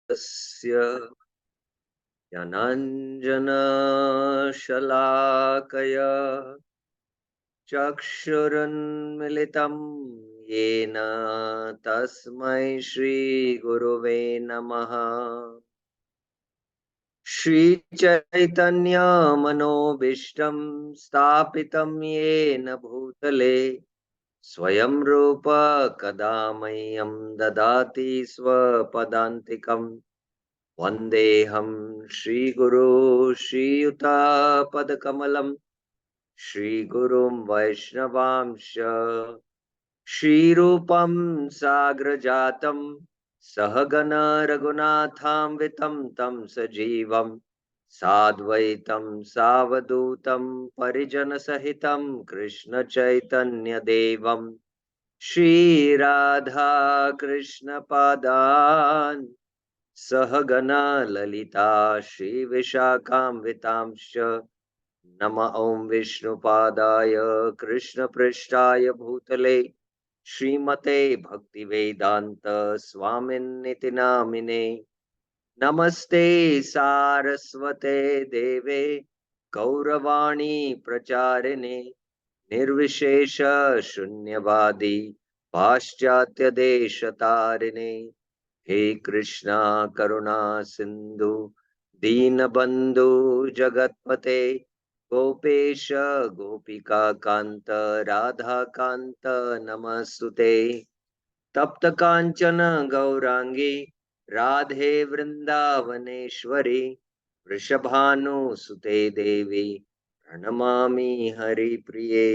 तस्य ज्ञानाञ्जनशलाकया चक्षुरुन्मिलितं येन तस्मै श्रीगुरुवे नमः। श्रीचैतन्यमनोभीष्टं स्थापितं येन भूतले स्वयं रूप कदा मह्यं ददाति स्वपदान्तिकम्। वन्देऽहं श्रीगुरो श्रीयुतापदकमलं श्रीगुरुं वैष्णवांश श्रीरूपं साग्रजातं सहगण रघुनाथान्वितं तं सजीवं साद्वैतं सावधूतं परिजनसहितं कृष्णचैतन्यदेवं श्रीराधा कृष्णपादान् सहगना ललिता श्रीविशाखान्वितांश्च नमः ॐ विष्णुपादाय कृष्णपृष्ठाय भूतले श्रीमते भक्तिवेदान्त स्वामिन्निति नामिने नमस्ते सारस्वते देवे गौरवाणी प्रचारिणे निर्विशेष शून्यवादी पाश्चात्य देशतारिणे हे कृष्णा करुणा सिंधु दीनबंधु जगतपते गोपेश गोपिका कांत राधा कांत नमस्तुते तप्त कांचन गौरांगी राधे वृंदावनेश्वरी वृषभानुसुते देवी प्रणमामि हरिप्रिये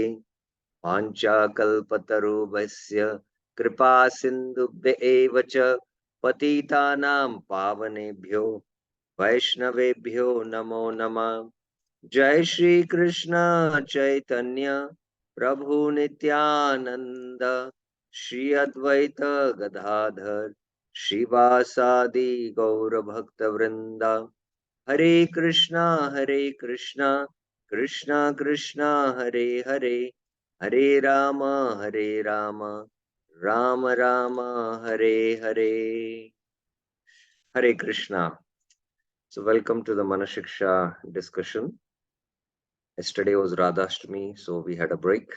वाञ्छाकल्पतरुभ्यश्च कृपा सिन्धुभ्य एव च पतितानां पावनेभ्यो वैष्णवेभ्यो नमो नमः। जय श्री कृष्ण चैतन्य प्रभु नित्यानंद श्री अद्वैत गदाधर श्रीवासादि गौर भक्त वृंदा हरे Krishna Krishna Krishna Hare Hare Hare Ram Ram Ram Hare Hare. Hare Krishna. So welcome to the Manashiksha discussion. Yesterday was Radhashtami, so we had a break.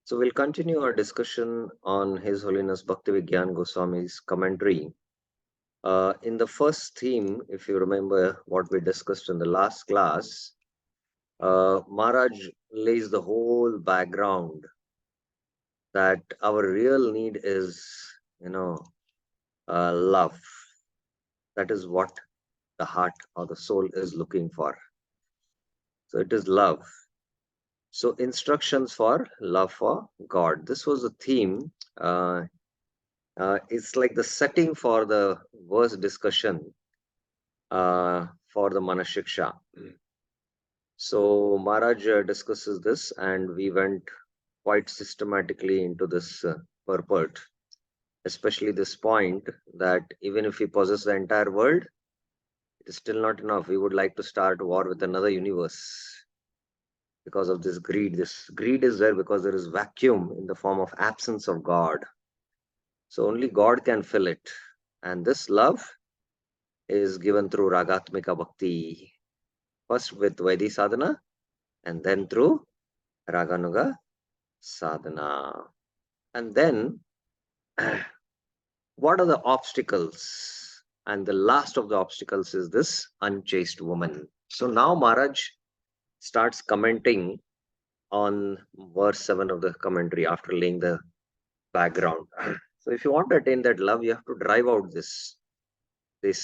So we'll continue our discussion on His Holiness Bhaktivigyan Goswami's commentary. In the first theme, if you remember what we discussed in the last class, Maharaj lays the whole background that our real need is, love. That is what the heart or the soul is looking for. So it is love. So instructions for love for God. This was the theme. It's like the setting for the verse discussion for the Manashiksha. So Maharaj discusses this, and we went quite systematically into this purport, especially this point that even if we possess the entire world, it is still not enough. We would like to start war with another universe because of this greed. This greed is there because there is vacuum in the form of absence of God. So only God can fill it. And this love is given through Ragatmika Bhakti. First with Vaidhi Sadhana and then through Raganuga Sadhana. And then what are the obstacles? And the last of the obstacles is this unchaste woman. So now Maharaj starts commenting on verse 7 of the commentary after laying the background. So if you want to attain that love, you have to drive out this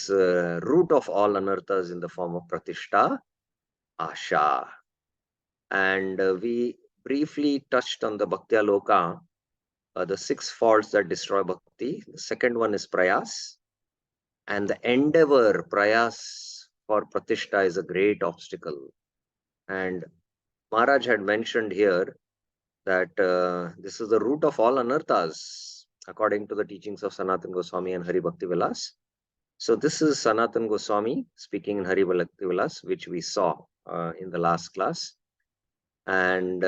root of all anarthas in the form of pratishta, asha. And we briefly touched on the bhaktya loka, the 6 faults that destroy bhakti. The second one is prayas, and the endeavor prayas for pratishta is a great obstacle. And Maharaj had mentioned here that this is the root of all anarthas according to the teachings of Sanatana Goswami and Hari Bhakti Vilas. So this is Sanatana Goswami speaking in Hari Bhakti Vilas, which we saw in the last class. And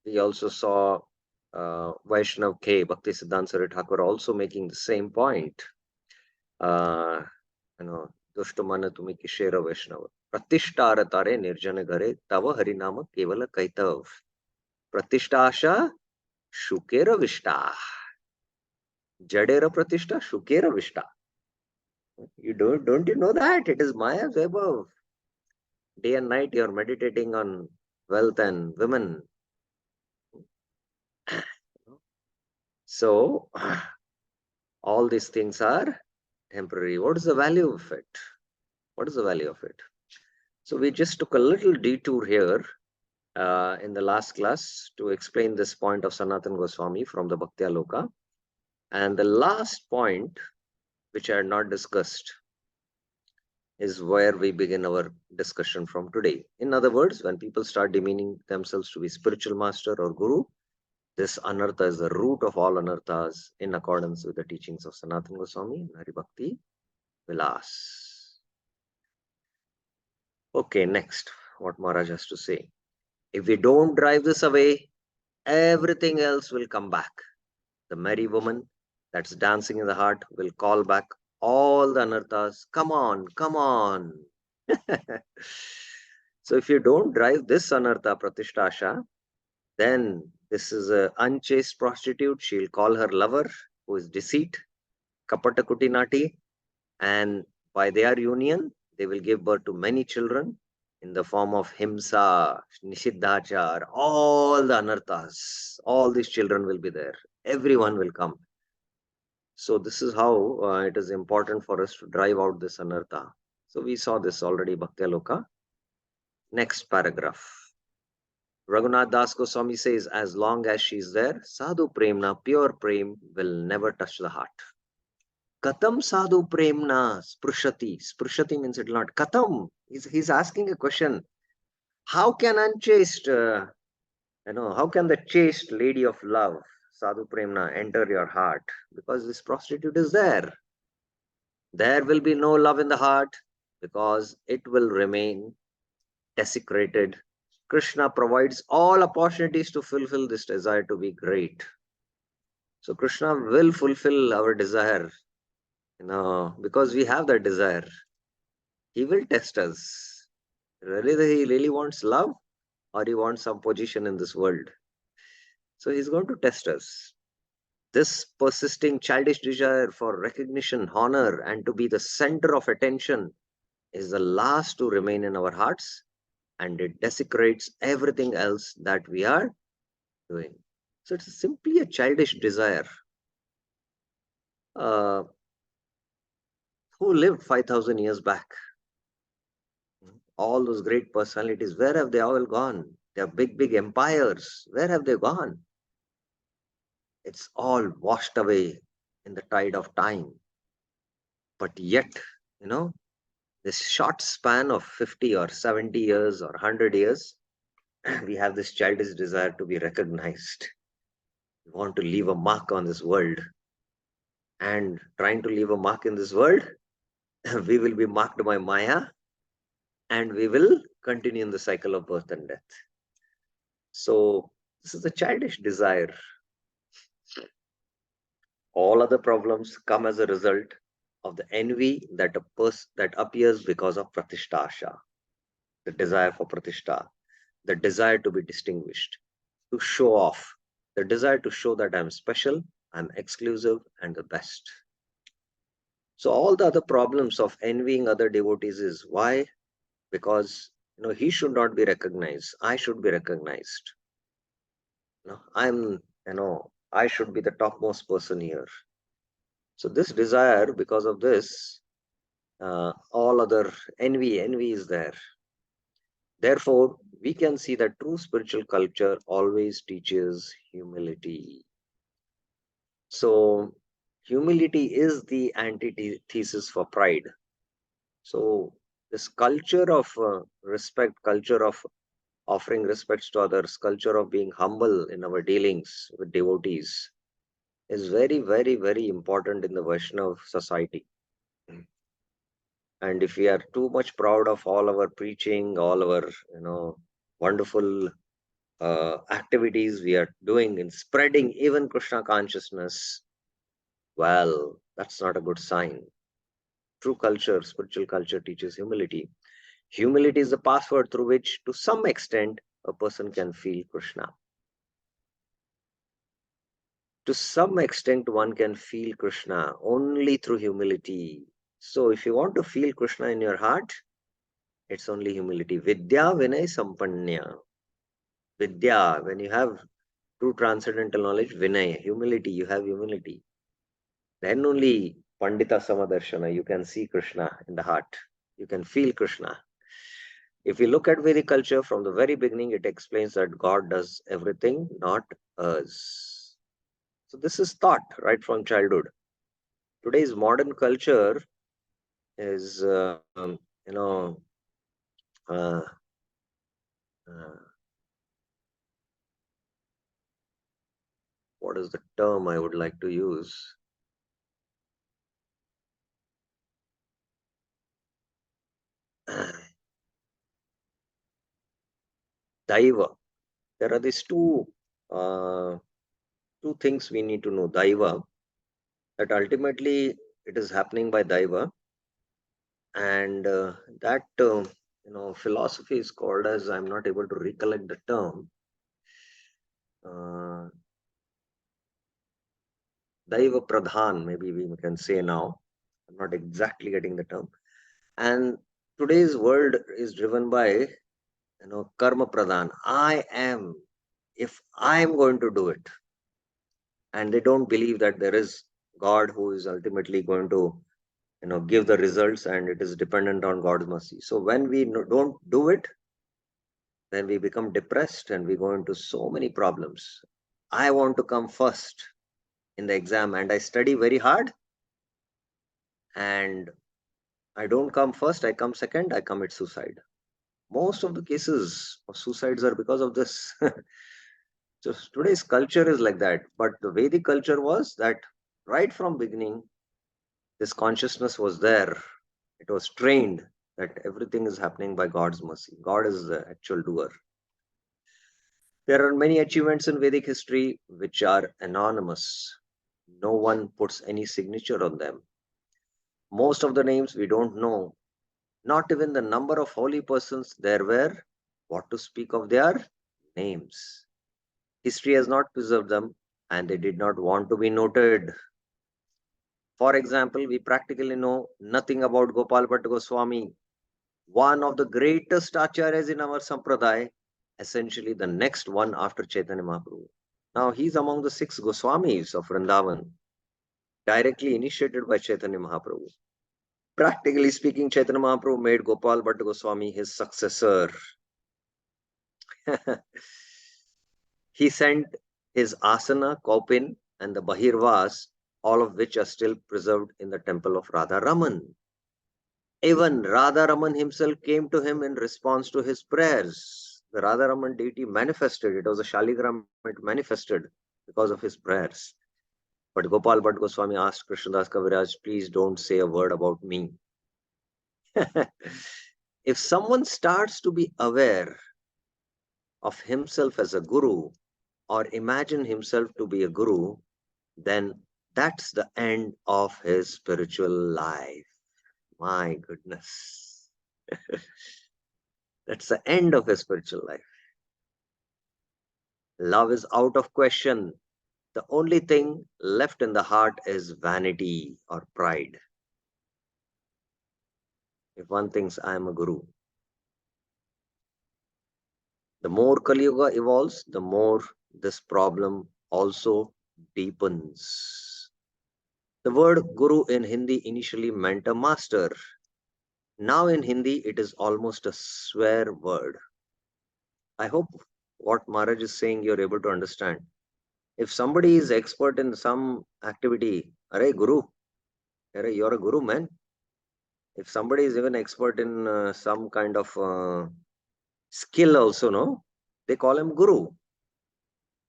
we also saw Vaishnav K. Bhakti Siddhanta Sarita Thakur also making the same point. दुष्ट मन तुम्ही किशेर वैष्णव प्रतिष्ठार तारे निर्जन घरे तव हरिनाम केवल कैतव प्रतिष्ठा आशा शुकेर विष्टा जडेर प्रतिष्ठा शुकेर विष्टा. You don't you know that it is Maya's above. Day and night you are meditating on wealth and women. So all these things are temporary. What is the value of it? What is the value of it? So we just took a little detour here in the last class to explain this point of Sanatan Goswami from the Bhaktya Loka. And the last point, which I had not discussed, is where we begin our discussion from today. In other words, when people start demeaning themselves to be spiritual master or guru, this anartha is the root of all anarthas in accordance with the teachings of Sanatan Goswami and Hari Bhakti Vilas. Okay, next, what Maharaj has to say. If we don't drive this away, everything else will come back. The merry woman that's dancing in the heart will call back all the anarthas. Come on, come on. So if you don't drive this anartha pratisthasha, then this is a unchaste prostitute. She'll call her lover, who is deceit, kapata kutinati, and by their union, they will give birth to many children in the form of himsa, nishiddhachar, all the anarthas. All these children will be there. Everyone will come. So this is how it is important for us to drive out this anartha. So we saw this already, Bhaktya Loka. Next paragraph. Raghunath Das Goswami says, as long as she is there, sadhu premna, pure prem, will never touch the heart. Katam sadhu premna sprushati. Sprushati means it will not. Katam. He's asking a question. How can unchaste, how can the chaste lady of love, sadhu premna, enter your heart? Because this prostitute is there. There will be no love in the heart because it will remain desecrated. Krishna provides all opportunities to fulfill this desire to be great. So Krishna will fulfill our desire, because we have that desire. He will test us. Really, he really wants love or he wants some position in this world. So he's going to test us. This persisting childish desire for recognition, honor, and to be the center of attention is the last to remain in our hearts, and it desecrates everything else that we are doing. So it's simply a childish desire. Who lived 5,000 years back? All those great personalities, where have they all gone? They are big, big empires. Where have they gone? It's all washed away in the tide of time. But yet, this short span of 50 or 70 years or 100 years, we have this childish desire to be recognized. We want to leave a mark on this world. And trying to leave a mark in this world, we will be marked by Maya and we will continue in the cycle of birth and death. So this is a childish desire. All other problems come as a result of the envy that appears because of pratisthasha, the desire for pratishtha, the desire to be distinguished, to show off, the desire to show that I'm special, I'm exclusive, and the best. So all the other problems of envying other devotees is why? Because he should not be recognized. I should be recognized. I should be the topmost person here. So this desire, because of this, all other envy is there. Therefore, we can see that true spiritual culture always teaches humility. So humility is the antithesis for pride. So this culture of respect, culture of offering respects to others, culture of being humble in our dealings with devotees is very, very, very important in the Vaishnava society. And if we are too much proud of all our preaching, all our, wonderful activities we are doing in spreading even Krishna consciousness, well, that's not a good sign. True culture, spiritual culture teaches humility. Humility is the password through which, to some extent, a person can feel Krishna. To some extent, one can feel Krishna only through humility. So, if you want to feel Krishna in your heart, it's only humility. Vidya Vinay Sampanya. Vidya, when you have true transcendental knowledge, Vinay, humility, you have humility. Then only Pandita Samadarshana, you can see Krishna in the heart. You can feel Krishna. If we look at Vedic culture from the very beginning, it explains that God does everything, not us. So this is thought right from childhood. Today's modern culture is, you know, uh, uh, what is the term I would like to use? Daiva. There are these uh, two things we need to know. Daiva, that ultimately it is happening by Daiva, and that philosophy is called as, I'm not able to recollect the term. Uh, Daiva Pradhan, maybe we can say now. I'm not exactly getting the term. And today's world is driven by, Karma Pradhan. I am, if I am going to do it. And they don't believe that there is God who is ultimately going to, give the results, and it is dependent on God's mercy. So when we don't do it, then we become depressed and we go into so many problems. I want to come first in the exam and I study very hard, and I don't come first, I come second, I commit suicide. Most of the cases of suicides are because of this. So today's culture is like that. But the Vedic culture was that right from beginning, this consciousness was there. It was trained that everything is happening by God's mercy. God is the actual doer. There are many achievements in Vedic history which are anonymous. No one puts any signature on them. Most of the names we don't know, not even the number of holy persons there were, what to speak of their names. History has not preserved them, and they did not want to be noted. For example, we practically know nothing about Gopal Bhatt Goswami, one of the greatest acharyas in our sampradaya, essentially the next one after Chaitanya Mahaprabhu. Now, he's among the six Goswamis of Vrindavan, directly initiated by Chaitanya Mahaprabhu. Practically speaking, Chaitanya Mahaprabhu made Gopal Bhatt Goswami his successor. He sent his asana, kaupin, and the bahirvas, all of which are still preserved in the temple of Radha Raman. Even Radha Raman himself came to him in response to his prayers. The Radha Raman deity manifested. It was a Shaligram, it manifested because of his prayers. But Gopal Bhatt Goswami asked Krishnadas Kaviraj, please don't say a word about me. If someone starts to be aware of himself as a guru, or imagine himself to be a guru, then that's the end of his spiritual life. My goodness. That's the end of his spiritual life. Love is out of question. The only thing left in the heart is vanity or pride. If one thinks I am a guru, the more Kali Yuga evolves, the more this problem also deepens. The word guru in Hindi initially meant a master. Now in Hindi, it is almost a swear word. I hope what Maharaj is saying you're able to understand. If somebody is expert in some activity, Arey Guru, Arey, you're a Guru, man. If somebody is even expert in some kind of skill also, no, they call him Guru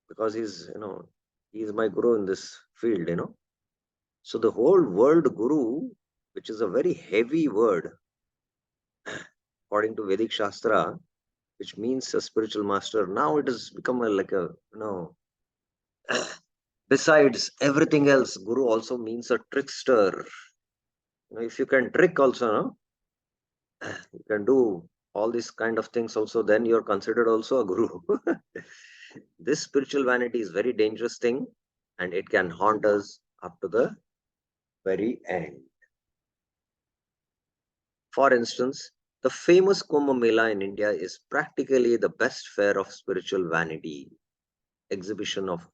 because he's my Guru in this field. So the whole word Guru, which is a very heavy word, according to Vedic Shastra, which means a spiritual master, now it has become like besides everything else, Guru also means a trickster. If you can trick also, no? You can do all these kind of things also, then you're considered also a guru. This spiritual vanity is very dangerous thing, and it can haunt us up to the very end. For instance, the famous Kumbh Mela in India is practically the best fair of spiritual vanity, exhibition of,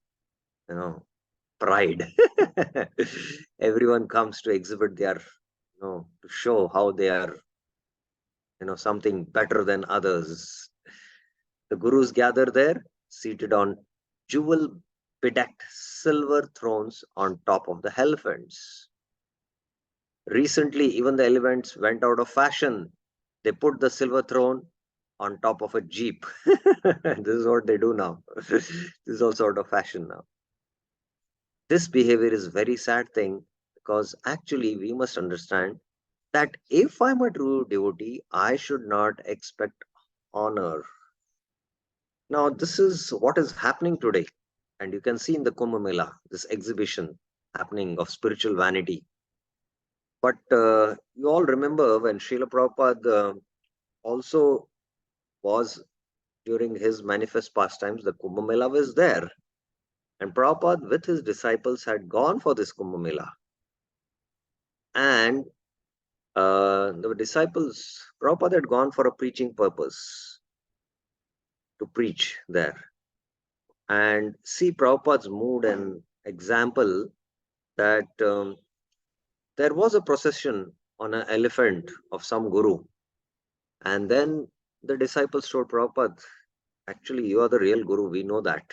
you know, pride. Everyone comes to exhibit their, to show how they are, something better than others. The gurus gather there, seated on jewel bedecked silver thrones on top of the elephants. Recently, even the elephants went out of fashion. They put the silver throne on top of a jeep. This is what they do now. This is also out of fashion now. This behavior is very sad thing, because actually we must understand that if I'm a true devotee, I should not expect honor. Now, this is what is happening today. And you can see in the Kumbh Mela, this exhibition happening of spiritual vanity. But you all remember when Srila Prabhupada also was during his manifest pastimes, the Kumbh Mela was there. And Prabhupada with his disciples had gone for this Kumbh Mela. And the disciples, Prabhupada had gone for a preaching purpose to preach there. And see Prabhupada's mood and example that there was a procession on an elephant of some guru. And then the disciples told Prabhupada, actually, you are the real guru, we know that.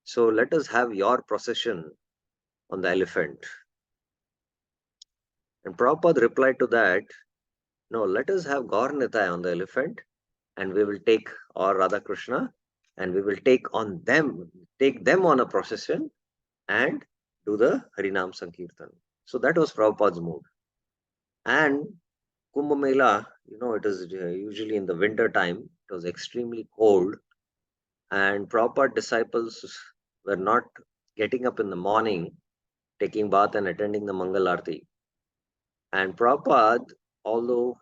So let us have your procession on the elephant. And Prabhupada replied to that, no, let us have Gaur Nitai on the elephant, and we will take, or Radha Krishna, and we will take them on a procession and do the Harinam Sankirtan. So that was Prabhupada's mood. And Kumbh Mela, it is usually in the winter time. It was extremely cold, and Prabhupada disciples were not getting up in the morning, taking bath and attending the Mangal Arti. And Prabhupada, although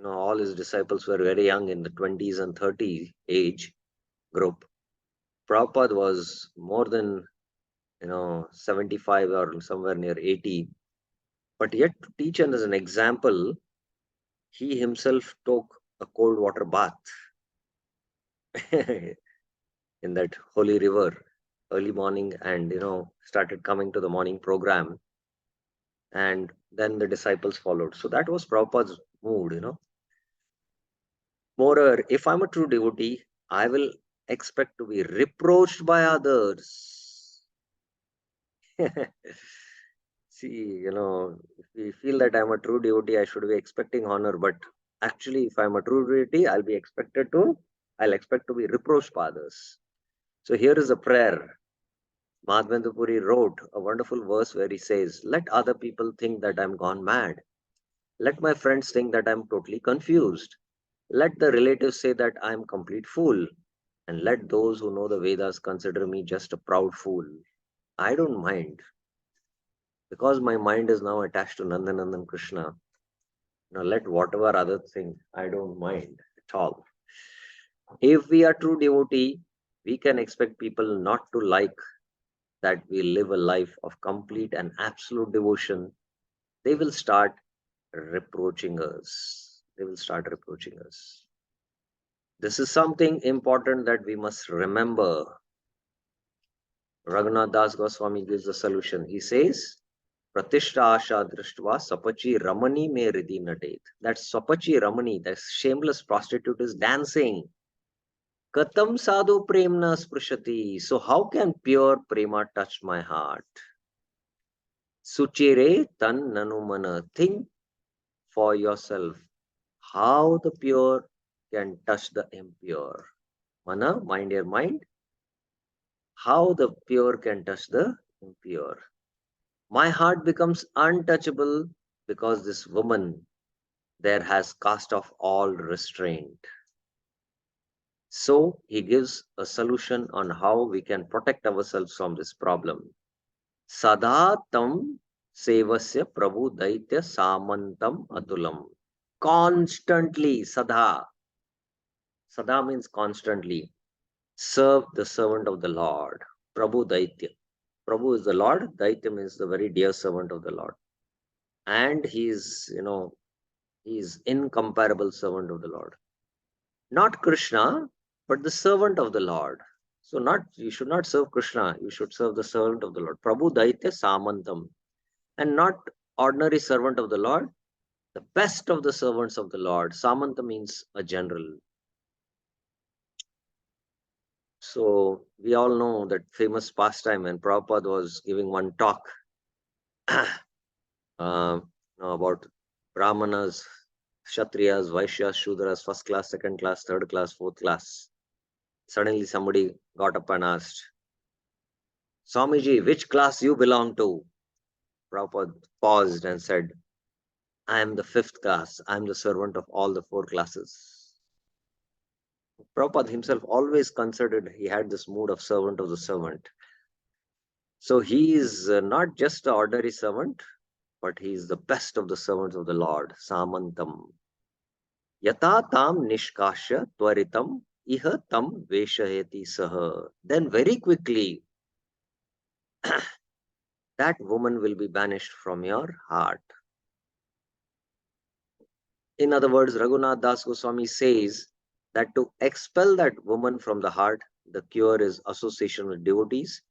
all his disciples were very young in the 20s and 30s age group, Prabhupada was more than 75 or somewhere near 80. But yet to teach and as an example, he himself took a cold water bath in that holy river early morning, and started coming to the morning program, and then the disciples followed. So that was Prabhupada's mood. Moreover, if I'm a true devotee, I will expect to be reproached by others. See, if we feel that I'm a true devotee, I should be expecting honor. But actually, if I'm a true devotee, I'll expect to be reproached by others. So here is a prayer. Madhavendra Puri wrote a wonderful verse where he says, let other people think that I'm gone mad. Let my friends think that I'm totally confused. Let the relatives say that I'm complete fool. And let those who know the Vedas consider me just a proud fool. I don't mind, because my mind is now attached to Nandanandan Krishna. Let whatever other thing, I don't mind at all. If we are true devotee, we can expect people not to like that we live a life of complete and absolute devotion. They will start reproaching us. They will start reproaching us. This is something important that we must remember. Raghunath Das Goswami gives the solution. He says, Pratishta Asha Drishtva Sapachi Ramani Me Ridhi Nadet. That Sapachi Ramani, that shameless prostitute, is dancing. Katam sadhu premna sprushati. So how can pure prema touch my heart? Suchire tan nanumana. Think for yourself how the pure can touch the impure. Mana, mind your mind. How the pure can touch the impure. My heart becomes untouchable because this woman there has cast off all restraint. So he gives a solution on how we can protect ourselves from this problem. Sadatam Sevasya Prabhu Daitya Samantam Atulam. Constantly, Sada. Sada means constantly. Serve the servant of the Lord. Prabhu Daitya. Prabhu is the Lord. Daitya means the very dear servant of the Lord. And he is incomparable servant of the Lord. Not Krishna, but the servant of the Lord. So not you should not serve Krishna, you should serve the servant of the Lord. Prabhu Daitya Samantam. And not ordinary servant of the Lord, the best of the servants of the Lord. Samanta means a general. So we all know that famous pastime when Prabhupada was giving one talk about Brahmanas, Kshatriyas, Vaishyas, Shudras, first class, second class, third class, fourth class. Suddenly somebody got up and asked, Swamiji, which class you belong to? Prabhupada paused and said, I am the fifth class. I am the servant of all the four classes. Prabhupada himself always considered he had this mood of servant of the servant. So he is not just an ordinary servant, but he is the best of the servants of the Lord. Samantam. Yata tam nishkasha tvaritam iha tam veshayati saha. Then very quickly, that woman will be banished from your heart. In other words, Raghunath Das Goswami says that to expel that woman from the heart, the cure is association with devotees,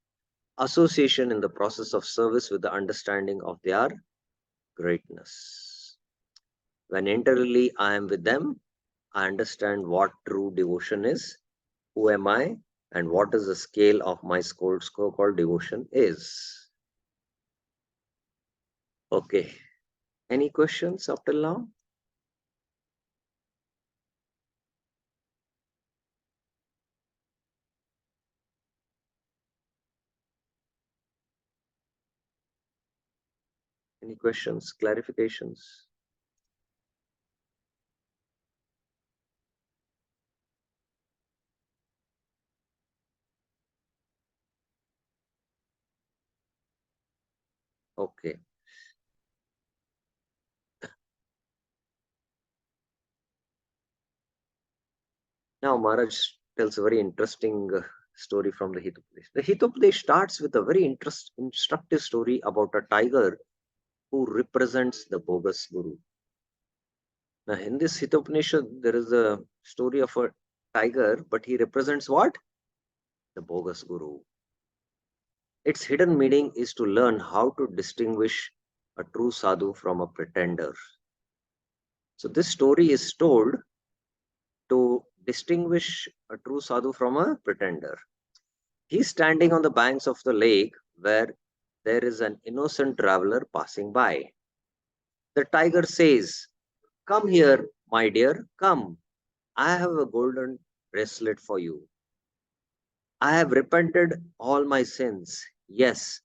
association in the process of service with the understanding of their greatness. When internally I am with them, I understand what true devotion is, who am I, and what is the scale of my so-called devotion is. Okay. Any questions up till now? Any questions, clarifications? Okay. Now Maharaj tells a very interesting story from the Hitopadesh. The Hitopadesh starts with a very instructive story about a tiger who represents the bogus guru. Now, in this Hitopanishad, there is a story of a tiger, but he represents what? The bogus guru. Its hidden meaning is to learn how to distinguish a true sadhu from a pretender. So, this story is told to distinguish a true sadhu from a pretender. He's standing on the banks of the lake where there is an innocent traveler passing by. The tiger says, Come here, my dear, come. I have a golden bracelet for you. I have repented all my sins. Yes,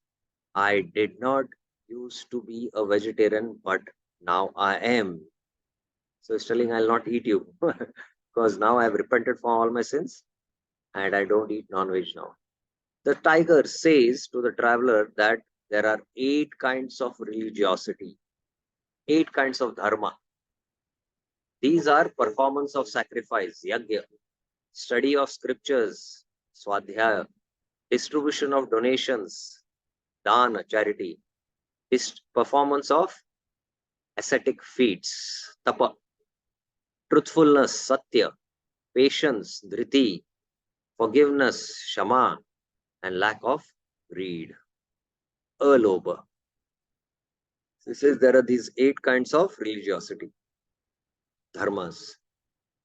I did not used to be a vegetarian, but now I am. So he's telling I'll not eat you because now I have repented for all my sins and I don't eat non-veg now. The tiger says to the traveler that there are 8 kinds of religiosity, 8 kinds of dharma. These are performance of sacrifice, yagya, study of scriptures, swadhyaya, distribution of donations, dana, charity, performance of ascetic feats, tapa, truthfulness, satya, patience, dhriti, forgiveness, shama, and lack of greed, alobha. He says there are these 8 kinds of religiosity, dharmas.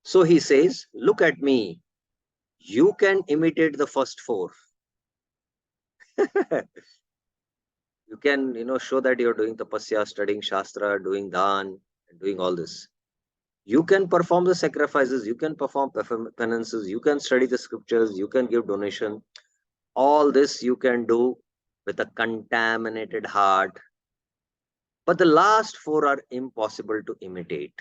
So he says, look at me. You can imitate the first 4. You can, show that you're doing tapasya, studying shastra, doing dhan, doing all this. You can perform the sacrifices, you can perform penances, you can study the scriptures, you can give donation. All this you can do with a contaminated heart. But the last 4 are impossible to imitate.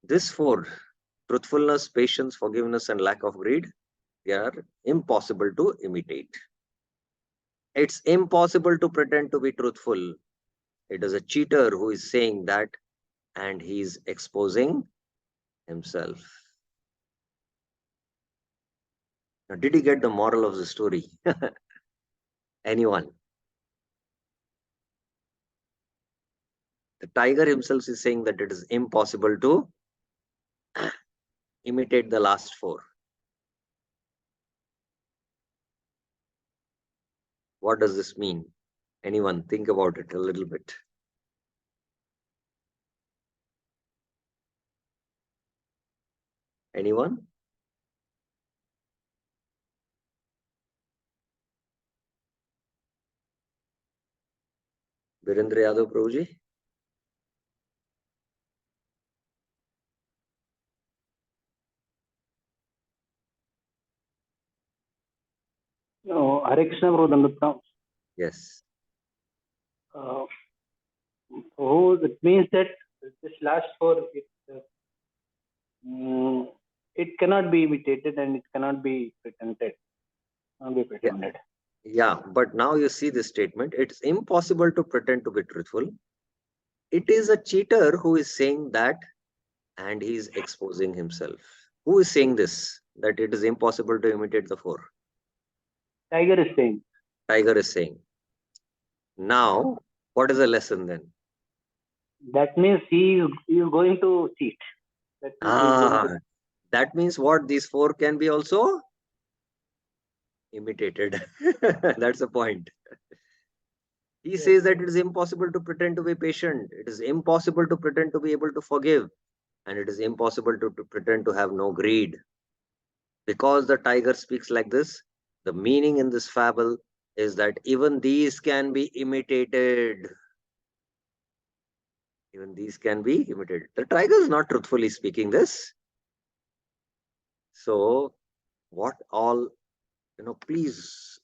This 4, truthfulness, patience, forgiveness, and lack of greed, they are impossible to imitate. It's impossible to pretend to be truthful. It is a cheater who is saying that, and he's exposing himself. Now, did you get the moral of the story? Anyone? The tiger himself is saying that it is impossible to imitate the last four. What does this mean? Anyone think about it a little bit? Anyone? Virendra Yadav Prabhuji? No, Hare Krishna Prabhu. Yes. Oh, it means that this last four, it cannot be imitated and it cannot be pretended. Not be Yeah. pretended. Yeah, but now you see this statement. It's impossible to pretend to be truthful. It is a cheater who is saying that, and he is exposing himself. Who is saying this? That it is impossible to imitate the four. Tiger is saying. Tiger is saying. Now, what is the lesson then? That means he is going to cheat. That means he is going to. That means what? These four can be also imitated. That's the point. He Yes. says that it is impossible to pretend to be patient. It is impossible to pretend to be able to forgive. And it is impossible to pretend to have no greed. Because the tiger speaks like this, the meaning in this fable is that even these can be imitated. Even these can be imitated. The tiger is not truthfully speaking this. So, what all, please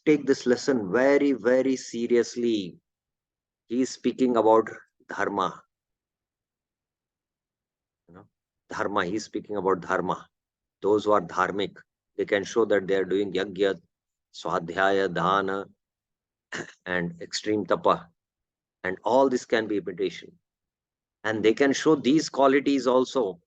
take this lesson very, very seriously. He is speaking about dharma. Dharma. He is speaking about dharma. Those who are dharmic, they can show that they are doing yajna, swadhyaya, dana, and extreme tapa. And all this can be imitation. And they can show these qualities also.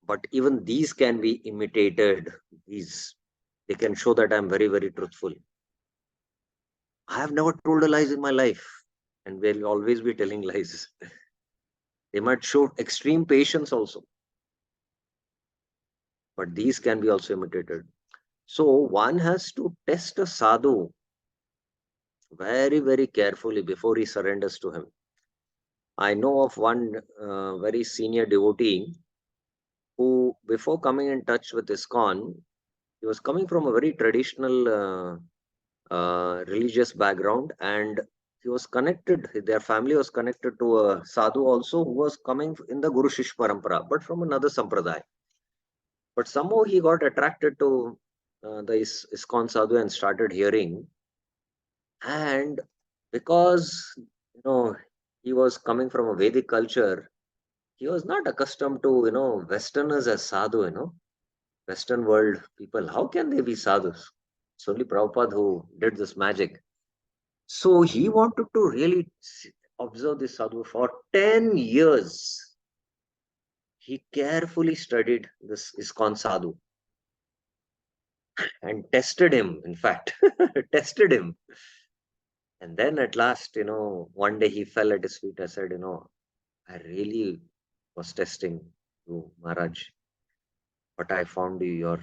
But even these can be imitated. They can show that I'm very, very truthful. I have never told a lie in my life. And will always be telling lies. They might show extreme patience also. But these can be also imitated. So one has to test a sadhu very, very carefully before he surrenders to him. I know of one very senior devotee who, before coming in touch with ISKCON, he was coming from a very traditional religious background, and he was connected, their family was connected to a sadhu also who was coming in the Guru Shish Parampara, but from another sampradaya. But somehow he got attracted to the ISKCON sadhu and started hearing. And because he was coming from a Vedic culture, he was not accustomed to Westerners as sadhu. Western world people, how can they be sadhus? It's only Prabhupada who did this magic. So he wanted to really observe this sadhu for 10 years. He carefully studied this ISKCON sadhu and tested him, in fact, tested him. And then at last, one day he fell at his feet. I said, I really was testing you, Maharaj, but I found you're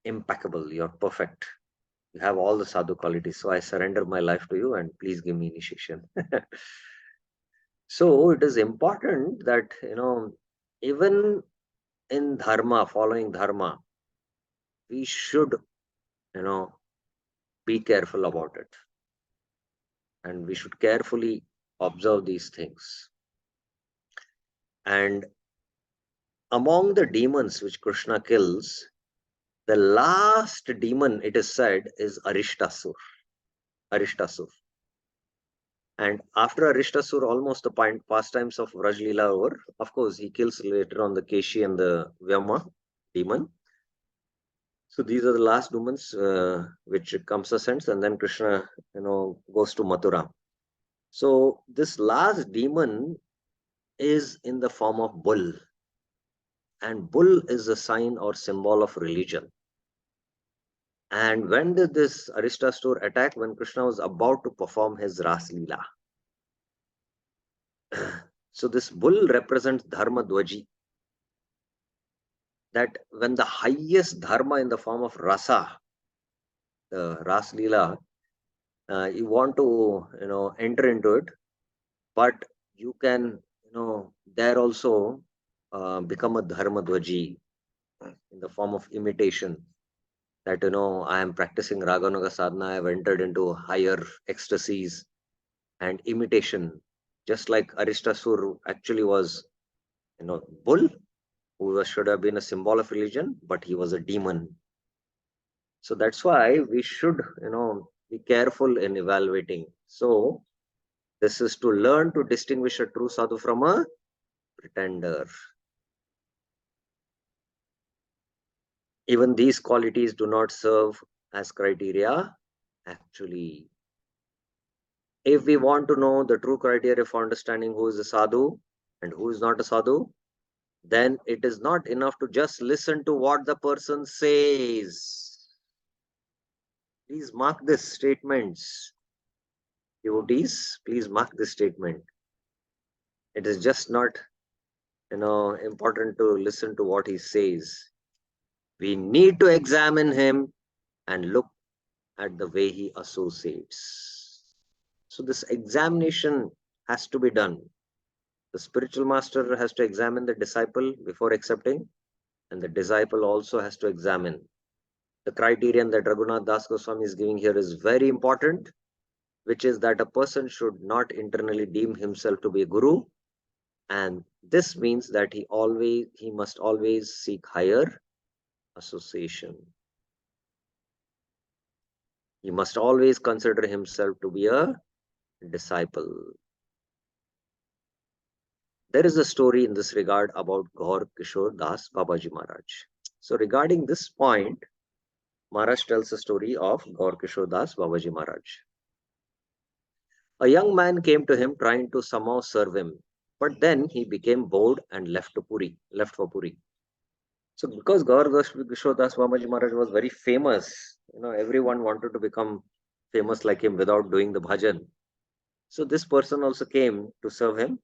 impeccable, you're perfect. You have all the sadhu qualities. So I surrender my life to you and please give me initiation. So it is important that, even in dharma, following dharma, we should, you know, be careful about it. And we should carefully observe these things. And among the demons which Krishna kills, the last demon, it is said, is Arishtasur. Arishtasur. And after Arishtasur, almost the pastimes of Rajlila over. Of course, he kills later on the Keshi and the Vyama demon. So these are the last demons which comes ascends, and then Krishna, goes to Mathura. So this last demon is in the form of bull, and bull is a sign or symbol of religion. And when did this Aristasur attack? When Krishna was about to perform his Ras Leela. So this bull represents Dharma Dwaji, that when the highest dharma in the form of rasa, the Ras Leela, you want to, enter into it, but you can, there also become a Dharma Dwaji in the form of imitation. That, I am practicing Raganuga Sadhana, I have entered into higher ecstasies and imitation, just like Aristasur actually was, bull, who should have been a symbol of religion, but he was a demon. So that's why we should, be careful in evaluating. So this is to learn to distinguish a true sadhu from a pretender. Even these qualities do not serve as criteria. Actually, if we want to know the true criteria for understanding who is a sadhu and who is not a sadhu, then it is not enough to just listen to what the person says. Please mark this statements. Devotees, please mark this statement. It is just not, important to listen to what he says. We need to examine him and look at the way he associates. So this examination has to be done. The spiritual master has to examine the disciple before accepting, and the disciple also has to examine. The criterion that Raghunath Das Goswami is giving here is very important, which is that a person should not internally deem himself to be a guru, and this means that he must always seek higher association. He must always consider himself to be a disciple. There is a story in this regard about Gaur Kishore Das Babaji Maharaj. So regarding this point, Maharaj tells a story of Gaur Kishore Das Babaji Maharaj. A young man came to him trying to somehow serve him, but then he became bored and left for Puri. So because Gaur Kishore Das Babaji Maharaj was very famous, everyone wanted to become famous like him without doing the bhajan. So this person also came to serve him.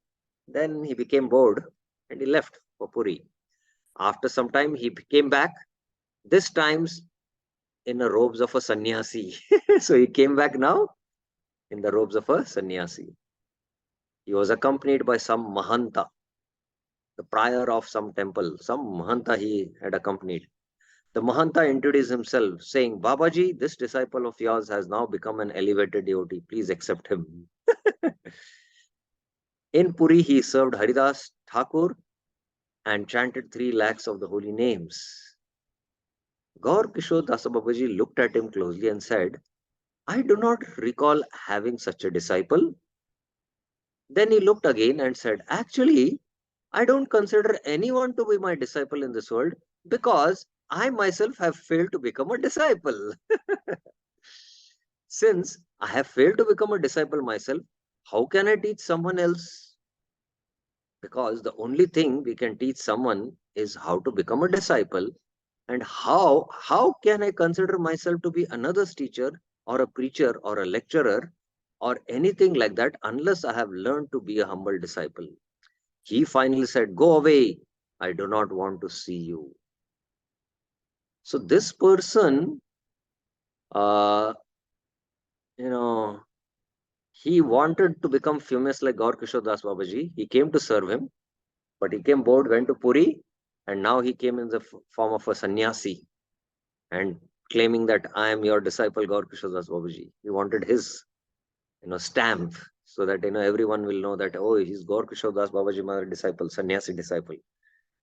Then he became bored and he left for Puri. After some time, he came back, this times in the robes of a sannyasi. So he came back now in the robes of a sannyasi. He was accompanied by some Mahanta, the prior of some temple. Some Mahanta he had accompanied. The Mahanta introduced himself, saying, Babaji, this disciple of yours has now become an elevated devotee. Please accept him. In Puri, he served Haridas Thakur and chanted 3 lakhs of the holy names. Gaur Kishore Das Babaji looked at him closely and said, I do not recall having such a disciple. Then he looked again and said, actually, I don't consider anyone to be my disciple in this world because I myself have failed to become a disciple. Since I have failed to become a disciple myself, how can I teach someone else? Because the only thing we can teach someone is how to become a disciple. And how can I consider myself to be another's teacher or a preacher or a lecturer or anything like that unless I have learned to be a humble disciple? He finally said, go away, I do not want to see you. So this person, uh, you know he wanted to become famous like Gaur Kishore Das Babaji. He came to serve him, but he came bored, went to Puri, and now he came in the form of a sannyasi and claiming that I am your disciple, Gaur Kishore Das Babaji. He wanted his, stamp so that, everyone will know that, oh, he's Gaur Kishore Das Babaji Maharaj disciple, sannyasi disciple.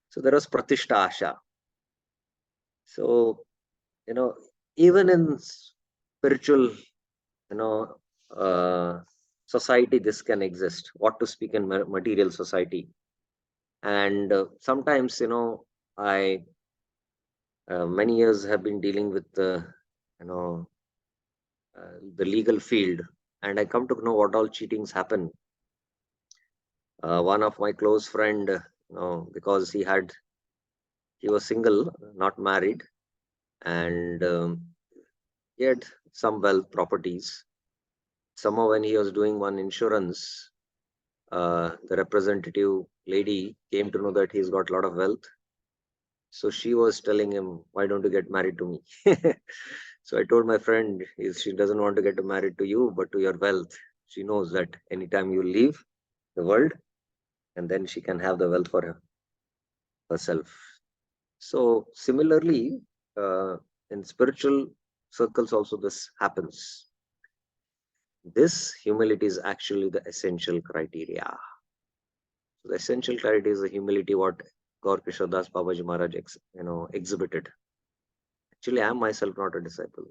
So there was Pratishta Asha. So, you know, even in spiritual, society, this can exist. What to speak in material society. And sometimes, I Many years have been dealing with you know the legal field, and I come to know what all cheatings happen. One of my close friend, because he was single, not married, and he had some wealth properties. Somehow, when he was doing one insurance, the representative lady came to know that he's got a lot of wealth. So she was telling him, "Why don't you get married to me?" So I told my friend, she doesn't want to get married to you, but to your wealth. She knows that anytime you leave the world, and then she can have the wealth for herself. So similarly, in spiritual circles also this happens. This humility is actually the essential criteria. So the essential criteria is the humility what Gaur Kishore Das Babaji Maharaj exhibited. Actually, I am myself not a disciple.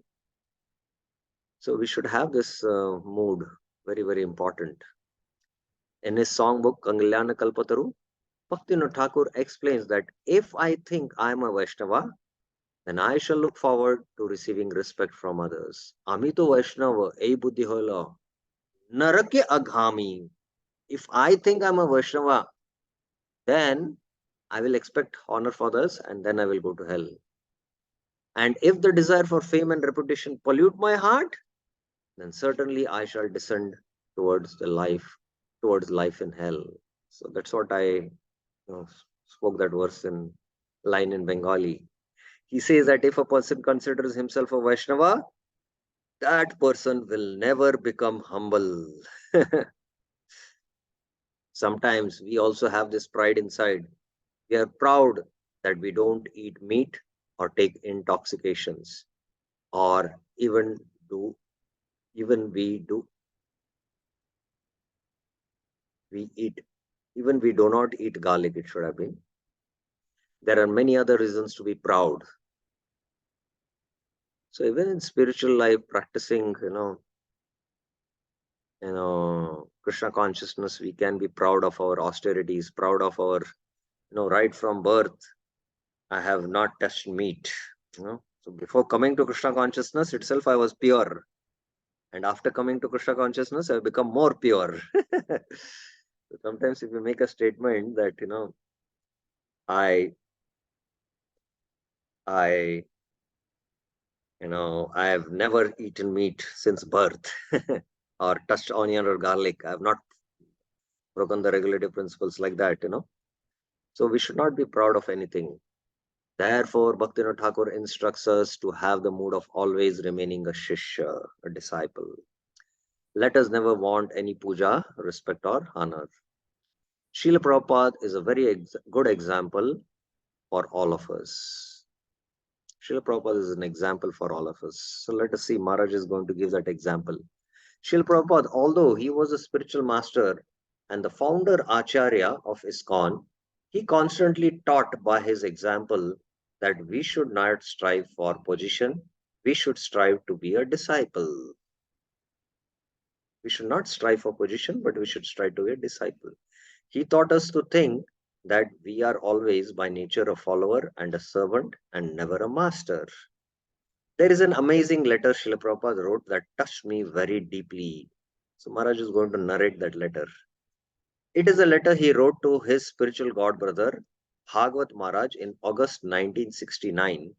So we should have this mood, very, very important. In his songbook, Kangalyana Kalpataru, Bhaktivinoda Thakur explains that if I think I am a Vaishnava, then I shall look forward to receiving respect from others. Amito Vaishnava, ei buddhi hola, narake aghami. If I think I'm a Vaishnava, then I will expect honor for others and then I will go to hell. And if the desire for fame and reputation pollute my heart, then certainly I shall descend towards towards life in hell. So that's what I spoke that verse in line in Bengali. He says that if a person considers himself a Vaishnava, that person will never become humble. Sometimes we also have this pride inside. We are proud that we don't eat meat or take intoxications, or do even we eat even we do not eat garlic. It should have been. There are many other reasons to be proud. So even in spiritual life, practicing, Krishna consciousness, we can be proud of our austerities, proud of our, right from birth, I have not touched meat. So before coming to Krishna consciousness itself, I was pure, and after coming to Krishna consciousness, I've become more pure. So sometimes, if you make a statement that I, I, I have never eaten meat since birth, or touched onion or garlic. I have not broken the regulative principles like that. So we should not be proud of anything. Therefore, Bhaktivinoda Thakur instructs us to have the mood of always remaining a shishya, a disciple. Let us never want any puja, respect, or honor. Srila Prabhupada is a very good example for all of us. Srila Prabhupada is an example for all of us. So let us see, Maharaj is going to give that example. Srila Prabhupada, although he was a spiritual master and the founder Acharya of ISKCON, he constantly taught by his example that we should not strive for position, we should strive to be a disciple. We should not strive for position, but we should strive to be a disciple. He taught us to think that we are always by nature a follower and a servant and never a master. There is an amazing letter Srila Prabhupada wrote that touched me very deeply. So Maharaj is going to narrate that letter. It is a letter he wrote to his spiritual god brother, Bhagwat Maharaj, in August 1969,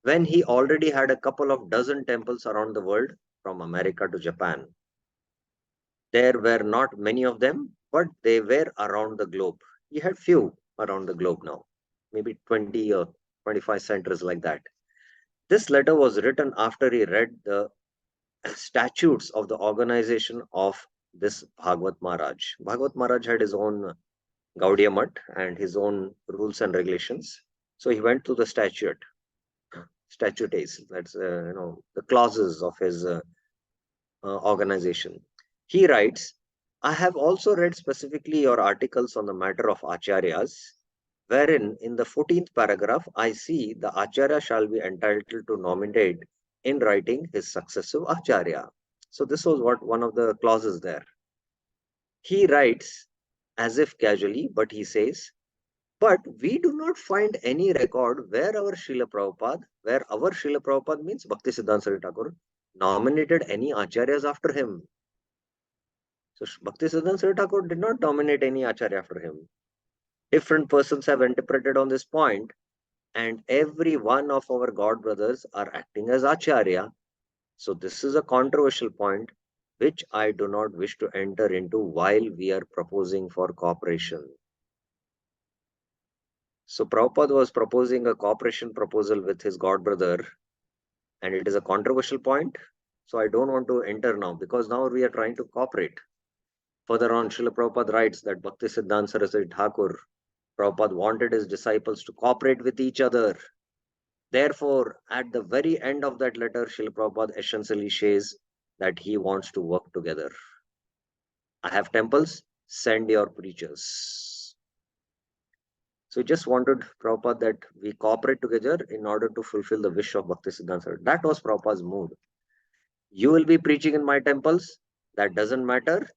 when he already had a couple of dozen temples around the world, from America to Japan. There were not many of them, but they were around the globe. He had few around the globe now, maybe 20 or 25 centers like that. This letter was written after he read the statutes of the organization of this Bhagwat Maharaj. Bhagwat Maharaj had his own Gaudiya Mutt and his own rules and regulations. So he went to the statutes, that's the clauses of his organization. He writes, I have also read specifically your articles on the matter of acharyas, wherein in the 14th paragraph, I see the acharya shall be entitled to nominate in writing his successive acharya. So this was what one of the clauses there. He writes as if casually, but he says, But we do not find any record where our Srila Prabhupada means Bhakti Siddhanta Saraswati Thakur, nominated any acharyas after him. So Bhakti Siddhanta Saraswati Thakur did not nominate any acharya after him. Different persons have interpreted on this point, and every one of our god brothers are acting as acharya. So this is a controversial point which I do not wish to enter into while we are proposing for cooperation. So Prabhupada was proposing a cooperation proposal with his god brother, and it is a controversial point. So I don't want to enter now, because now we are trying to cooperate. Further on, Srila Prabhupada writes that Bhakti Siddhanta Saraswati Thakur, Prabhupada wanted his disciples to cooperate with each other. Therefore, at the very end of that letter, Srila Prabhupada essentially says that he wants to work together. I have temples, send your preachers. So he just wanted Prabhupada that we cooperate together in order to fulfill the wish of Bhakti Siddhanta. That was Prabhupada's mood. You will be preaching in my temples, that doesn't matter.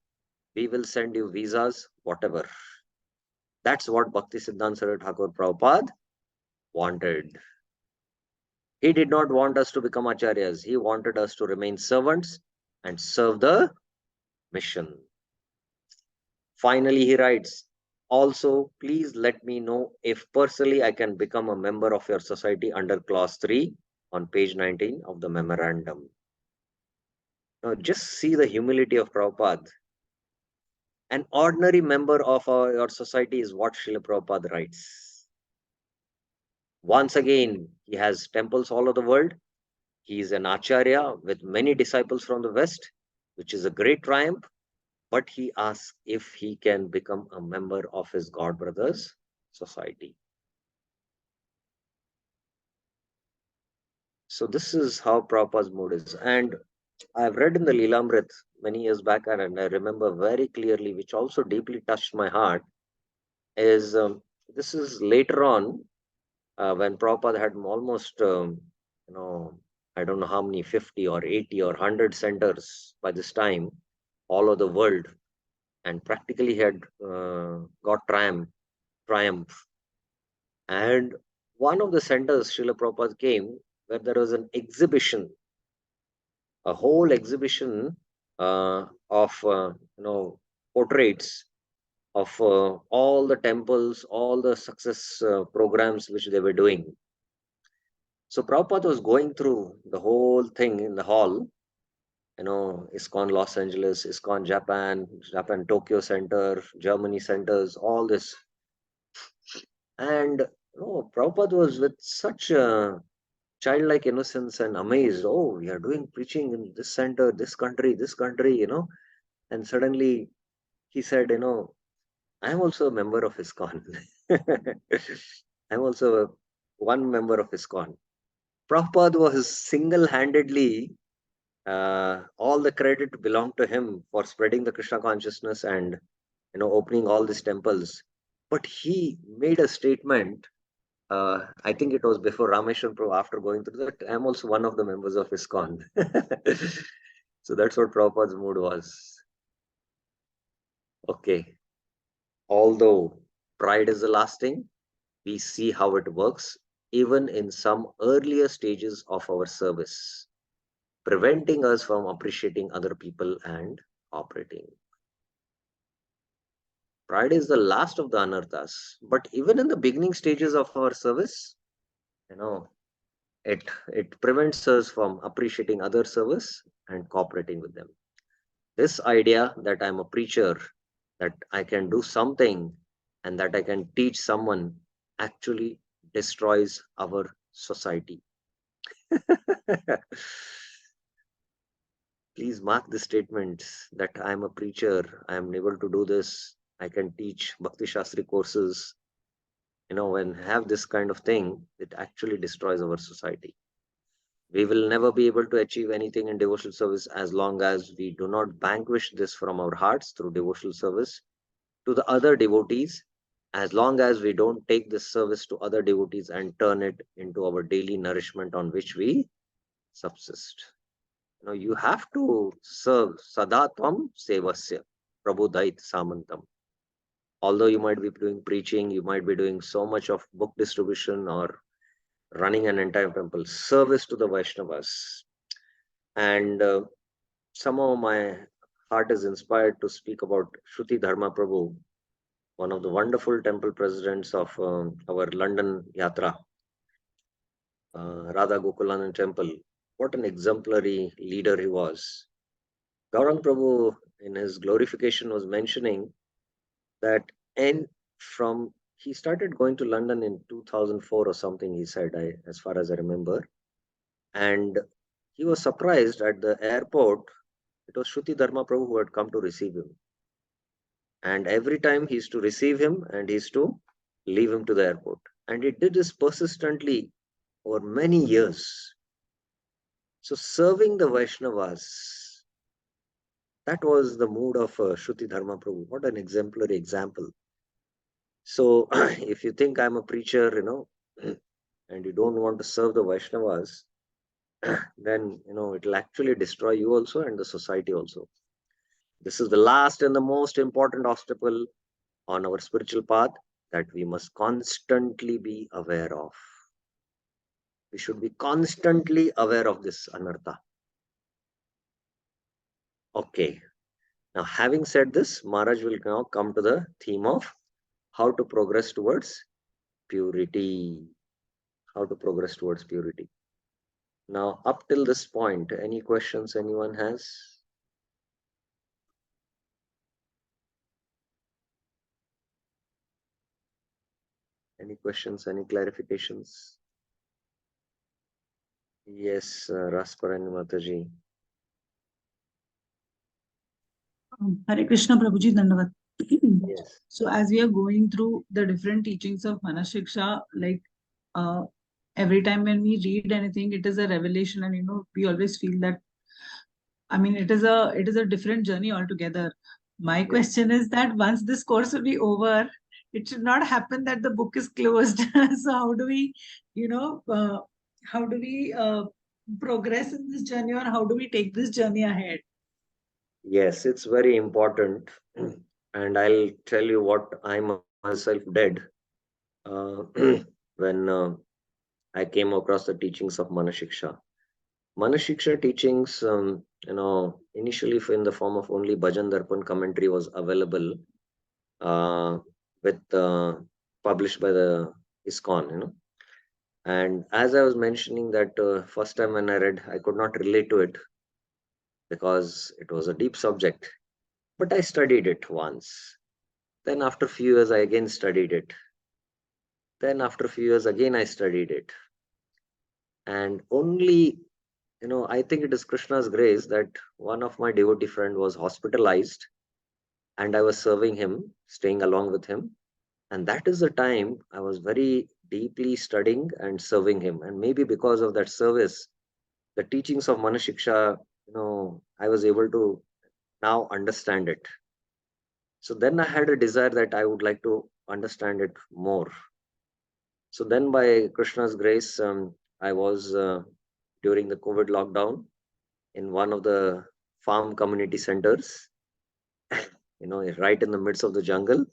We will send you visas, whatever. That's what Bhakti Siddhanta Saraswati Thakur Prabhupada wanted. He did not want us to become acharyas. He wanted us to remain servants and serve the mission. Finally, he writes, also, please let me know if personally I can become a member of your society under clause 3 on page 19 of the memorandum. Now, just see the humility of Prabhupada. An ordinary member of your society is what Srila Prabhupada writes. Once again, he has temples all over the world. He is an acharya with many disciples from the West, which is a great triumph. But he asks if he can become a member of his god brother's society. So this is how Prabhupada's mood is. And I've read in the Leelamrit many years back, and I remember very clearly, which also deeply touched my heart, is this is later on when Prabhupada had almost, I don't know how many, 50 or 80 or 100 centers by this time, all over the world. And practically he had got triumph. And one of the centers, Srila Prabhupada came, where there was an exhibition, a whole exhibition of portraits of all the temples, all the success programs which they were doing. So Prabhupada was going through the whole thing in the hall, ISKCON Los Angeles, ISKCON Japan Tokyo Center, Germany centers, all this. And Prabhupada was with such childlike innocence and amazed. Oh, we are doing preaching in this center, this country, And suddenly he said, I'm also a member of ISKCON. I'm also one member of ISKCON. Prabhupada was single-handedly, all the credit belonged to him for spreading the Krishna consciousness and, opening all these temples. But he made a statement. I think it was before Rameshwar Prabhu, after going through that, I'm also one of the members of ISKCON. So that's what Prabhupada's mood was. Okay. Although pride is the last thing, we see how it works even in some earlier stages of our service, preventing us from appreciating other people and operating. Pride is the last of the anarthas, but even in the beginning stages of our service, it prevents us from appreciating other service and cooperating with them. This idea that I'm a preacher, that I can do something and that I can teach someone actually destroys our society. Please mark the statement that I am a preacher, I am able to do this, I can teach Bhakti Shastri courses. When have this kind of thing, it actually destroys our society. We will never be able to achieve anything in devotional service as long as we do not vanquish this from our hearts through devotional service to the other devotees, as long as we don't take this service to other devotees and turn it into our daily nourishment on which we subsist. You have to serve sadatvam sevasya prabodhait samantam. Although you might be doing preaching, you might be doing so much of book distribution or running an entire temple, service to the Vaishnavas. And somehow my heart is inspired to speak about Shruti Dharma Prabhu, one of the wonderful temple presidents of our London Yatra, Radha Gokulanand Temple. What an exemplary leader he was. Gaurang Prabhu, in his glorification, was mentioning that and from he started going to London in 2004 or something, he said, as far as I remember. And he was surprised at the airport. It was Shruti Dharma Prabhu who had come to receive him. And every time he used to receive him and he used to leave him to the airport. And he did this persistently over many years. So serving the Vaishnavas, that was the mood of Shruti Dharma Prabhu. What an exemplary example. So if you think I'm a preacher, and you don't want to serve the Vaishnavas, then it'll actually destroy you also and the society also. This is the last and the most important obstacle on our spiritual path that we must constantly be aware of. We should be constantly aware of this anartha. Okay. Now, having said this, Maharaj will now come to the theme of how to progress towards purity. How to progress towards purity. Now, up till this point, any questions anyone has? Any questions, any clarifications? Yes, Rasparani Mataji. Hare Krishna Prabhuji Dandavat. Yes. So as we are going through the different teachings of Manashiksha, like every time when we read anything, it is a revelation, and we always feel that, I mean, it is a different journey altogether. My Yes. question is that once this course will be over, it should not happen that the book is closed. So how do we, how do we progress in this journey, or how do we take this journey ahead? Yes, it's very important. And I'll tell you what I myself did when I came across the teachings of Manashiksha. Manashiksha teachings, initially in the form of only Bhajan Darpan commentary was available uh, with published by the ISKCON. And as I was mentioning that first time when I read, I could not relate to it because it was a deep subject. But I studied it once. Then after a few years, I again studied it. Then after a few years, again I studied it. And only, I think it is Krishna's grace that one of my devotee friend was hospitalized and I was serving him, staying along with him. And that is the time I was very deeply studying and serving him. And maybe because of that service, the teachings of Manashiksha, I was able to now understand it. So then I had a desire that I would like to understand it more. So then, by Krishna's grace, I was during the COVID lockdown in one of the farm community centers, right in the midst of the jungle.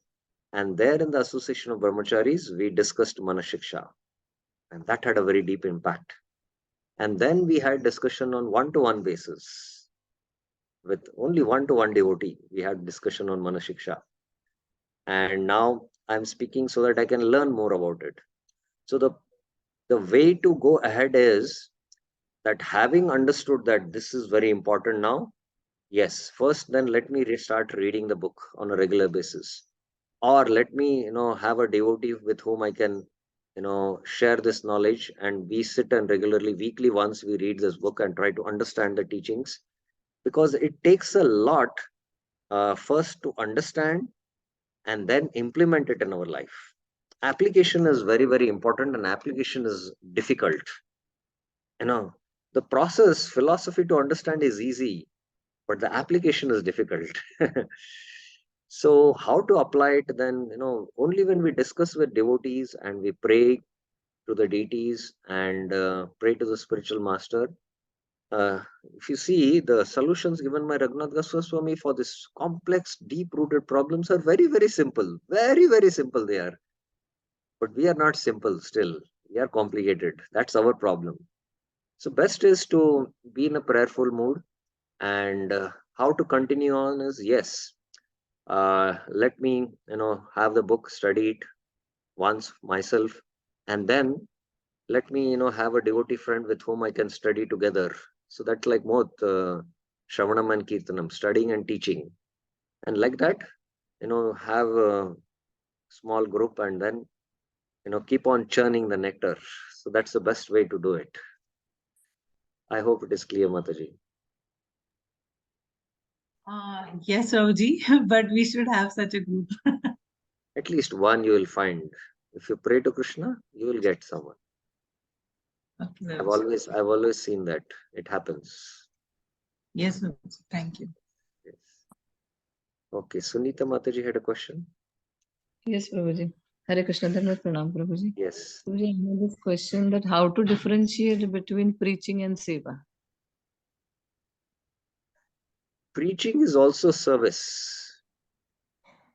And there, in the Association of Brahmacharis, we discussed Manashiksha, and that had a very deep impact. And then we had discussion on one-to-one basis with only one-to-one devotee. We had discussion on Manashiksha, and now I'm speaking so that I can learn more about it. So the way to go ahead is that having understood that this is very important now, yes, first then let me start reading the book on a regular basis, or let me have a devotee with whom I can share this knowledge, and we sit and regularly weekly once we read this book and try to understand the teachings, because it takes a lot first to understand and then implement it in our life. Application is very, very important, and application is difficult. The process philosophy to understand is easy, but the application is difficult. So how to apply it then, only when we discuss with devotees and we pray to the deities and pray to the spiritual master, if you see the solutions given by Raghunath Goswami for this complex, deep-rooted problems are very, very simple. Very, very simple they are. But we are not simple still. We are complicated. That's our problem. So best is to be in a prayerful mood, and how to continue on is, yes, let me have the book, study it once myself, and then let me have a devotee friend with whom I can study together. So that's like both Shravanam and Kirtanam, studying and teaching, and like that, have a small group, and then keep on churning the nectar. So that's the best way to do it. I hope it is clear, Mataji. Yes, Rauji, but we should have such a group. At least one you will find. If you pray to Krishna, you will get someone. Okay, I've Rauji. always seen that it happens. Yes, Rauji. Thank you. Yes. Okay, Sunita Mataji had a question. Yes, Prabhuji. Hare Krishna Dharma Pranam, Prabhuji. Yes. Prabhuji, I have this question that how to differentiate between preaching and seva. Preaching is also service.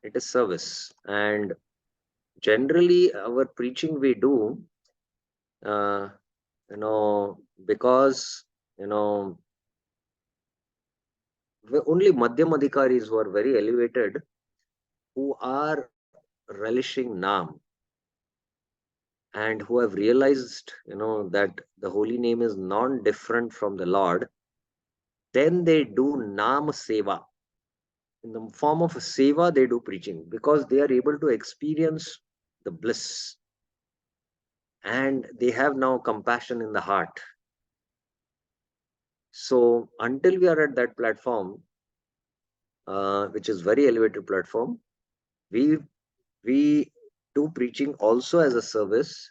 It is service, and generally our preaching we do, uh, because only Madhyam Adhikaris who are very elevated, who are relishing Naam, and who have realized that the holy name is non-different from the Lord, then they do Naam Seva. In the form of a Seva, they do preaching because they are able to experience the bliss, and they have now compassion in the heart. So until we are at that platform, which is very elevated platform, we we do preaching also as a service,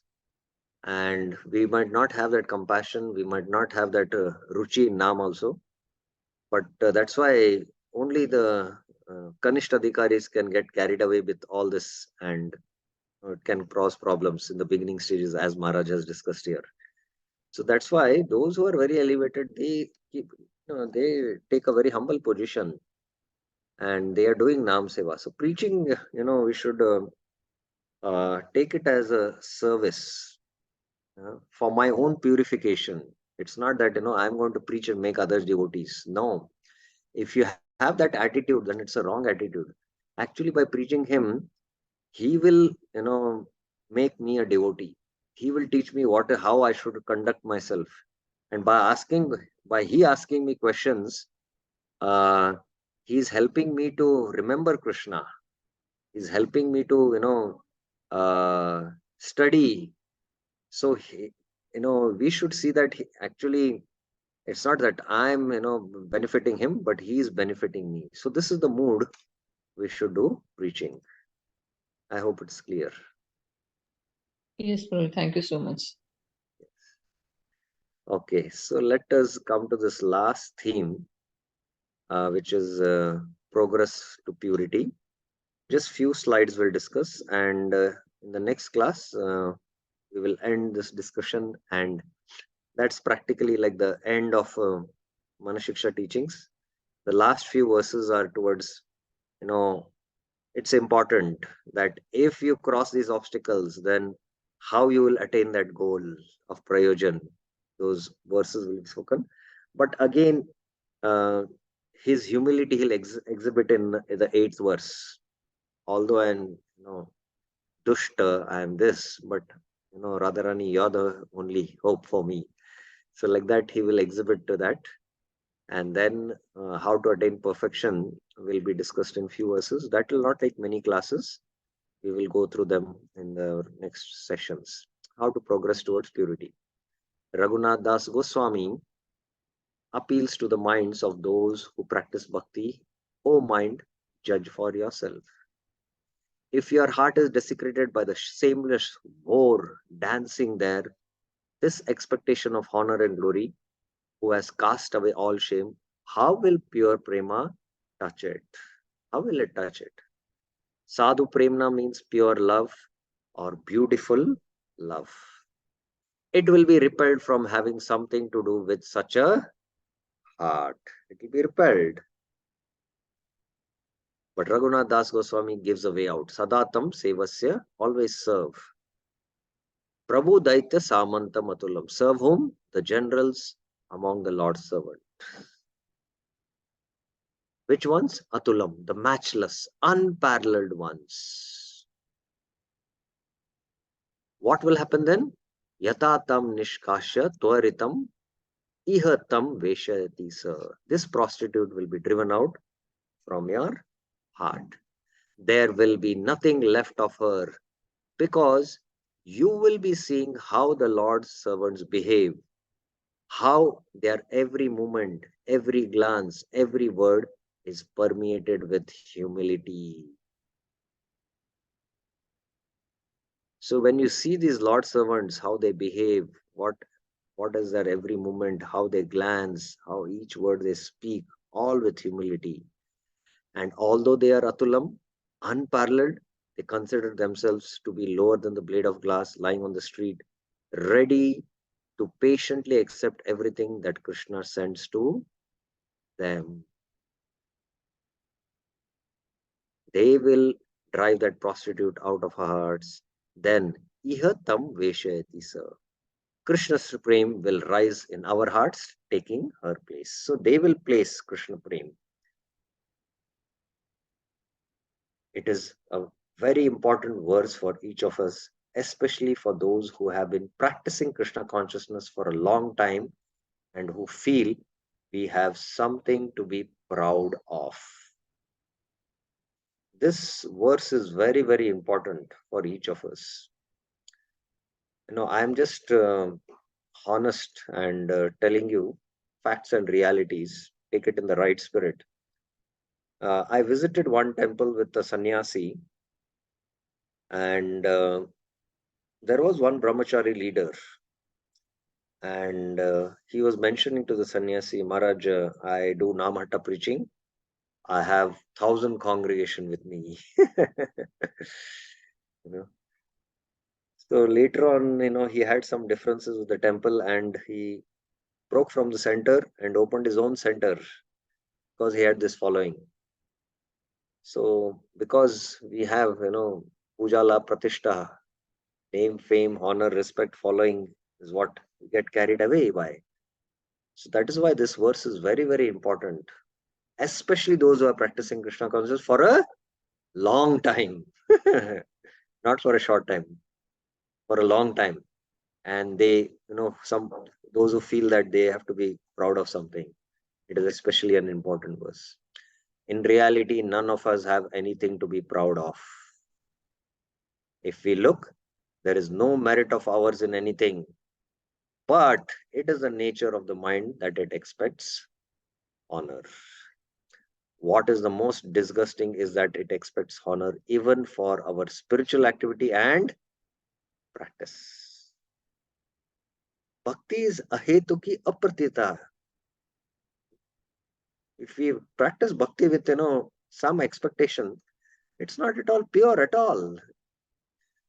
and we might not have that compassion, we might not have that ruchi in Naam also, but that's why only the Kanishta Adhikaris can get carried away with all this, and it can cause problems in the beginning stages, as Maharaj has discussed here. So that's why those who are very elevated, they keep, they take a very humble position, and they are doing Naam Seva. So preaching, we should take it as a service for my own purification. It's not that I'm going to preach and make others devotees. No, if you have that attitude, then it's a wrong attitude. Actually, by preaching him, he will make me a devotee. He will teach me how I should conduct myself, and by he asking me questions, uh, he's helping me to remember Krishna. He's helping me to study. So we should see that actually it's not that I'm benefiting him, but he is benefiting me. So this is the mood we should do preaching. I hope it's clear. Yes, Prabhuji. Thank you so much. Okay, so let us come to this last theme, which is progress to purity. Just few slides we'll discuss, and in the next class, we will end this discussion, and that's practically like the end of Manashiksha teachings. The last few verses are towards, it's important that if you cross these obstacles, then how you will attain that goal of prayojan. Those verses will be spoken. But again, uh, his humility he'll exhibit in the eighth verse. Although I'm, dushta, I'm this, but Radharani, you're the only hope for me. So like that, he will exhibit to that, and then how to attain perfection will be discussed in few verses. That will not take many classes. We will go through them in the next sessions. How to progress towards purity. Raghunath Das Goswami appeals to the minds of those who practice bhakti. O mind, judge for yourself. If your heart is desecrated by the shameless war dancing there, this expectation of honor and glory, who has cast away all shame, how will pure prema touch it? How will it touch it? Sadhu premna means pure love or beautiful love. It will be repelled from having something to do with such a heart. It will be repelled. But Raghunath Das Goswami gives a way out. Sadatam sevasya, always serve. Prabhu Daitya Samanta Matulam. Serve whom? The generals among the Lord's servant. Which ones? Atulam, the matchless, unparalleled ones. What will happen then? Yatatam nishkasha tvaritam ihatam veshayati sir. This prostitute will be driven out from your heart. There will be nothing left of her, because you will be seeing how the Lord's servants behave, how their every movement, every glance, every word is permeated with humility. So when you see these Lord servants, how they behave, what is their every movement, how they glance, how each word they speak, all with humility. And although they are atulam, unparalleled, they consider themselves to be lower than the blade of glass lying on the street, ready to patiently accept everything that Krishna sends to them. They will drive that prostitute out of our hearts. Then, ihatam veshayati sir. Krishna Supreme will rise in our hearts, taking her place. So they will place Krishna Prem. It is a very important verse for each of us, especially for those who have been practicing Krishna consciousness for a long time and who feel we have something to be proud of. This verse is very, very important for each of us. I'm just honest and telling you facts and realities. Take it in the right spirit. I visited one temple with a sannyasi, and there was one brahmachari leader, and he was mentioning to the sannyasi, Maharaj, I do Namhatta preaching. I have 1,000 congregation with me. you know. So later on, he had some differences with the temple, and he broke from the center and opened his own center because he had this following. So because we have, Pujala Pratishta, name, fame, honor, respect, following is what we get carried away by. So that is why this verse is very, very important, especially those who are practicing Krishna consciousness for a long time, not for a short time, for a long time. And they, those who feel that they have to be proud of something, it is especially an important verse. In reality, none of us have anything to be proud of. If we look, there is no merit of ours in anything, but it is the nature of the mind that it expects honor. What is the most disgusting is that it expects honor even for our spiritual activity and practice. Bhakti is ahetuki apratita. If we practice bhakti with, some expectation, it's not at all pure at all.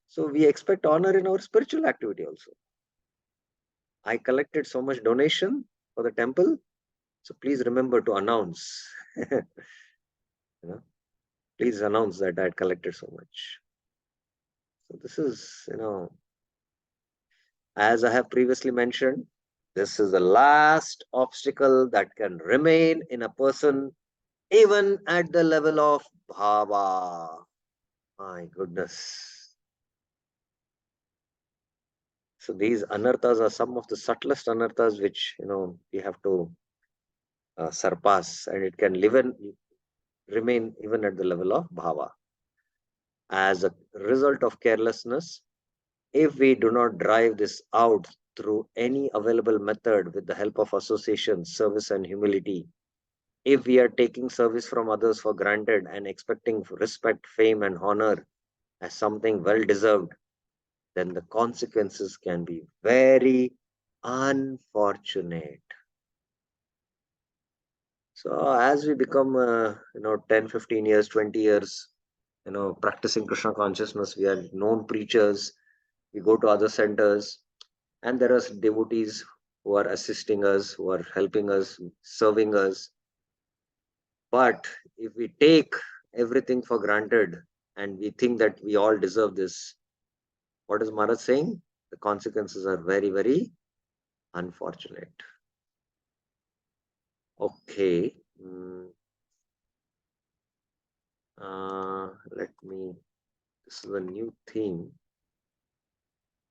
So we expect honor in our spiritual activity also. I collected so much donation for the temple, so please remember to announce. Please announce that I had collected so much. So this is, as I have previously mentioned, this is the last obstacle that can remain in a person even at the level of bhava. My goodness. So these anarthas are some of the subtlest anarthas which, we have to surpass, and it can remain even at the level of bhava. As a result of carelessness, if we do not drive this out through any available method with the help of association, service, and humility, if we are taking service from others for granted and expecting respect, fame, and honor as something well deserved, then the consequences can be very unfortunate. So as we become, 10, 15 years, 20 years, practicing Krishna consciousness, we are known preachers, we go to other centers, and there are devotees who are assisting us, who are helping us, serving us. But if we take everything for granted and we think that we all deserve this, what is Maharaj saying? The consequences are very, very unfortunate. Okay. Let me, this is a new theme.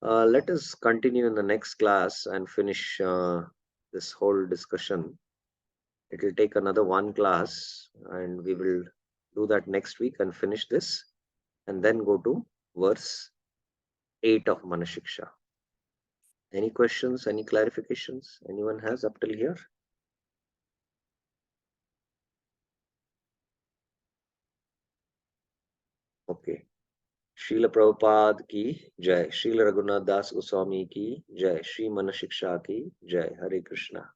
Let us continue in the next class and finish this whole discussion. It will take another one class, and we will do that next week and finish this, and then go to verse 8 of Manashiksha. Any questions, any clarifications anyone has up till here? Okay. Srila Prabhupada ki jai, Srila Raghunath Das Goswami ki jai, Sri Manashiksha ki jai. Hare Krishna.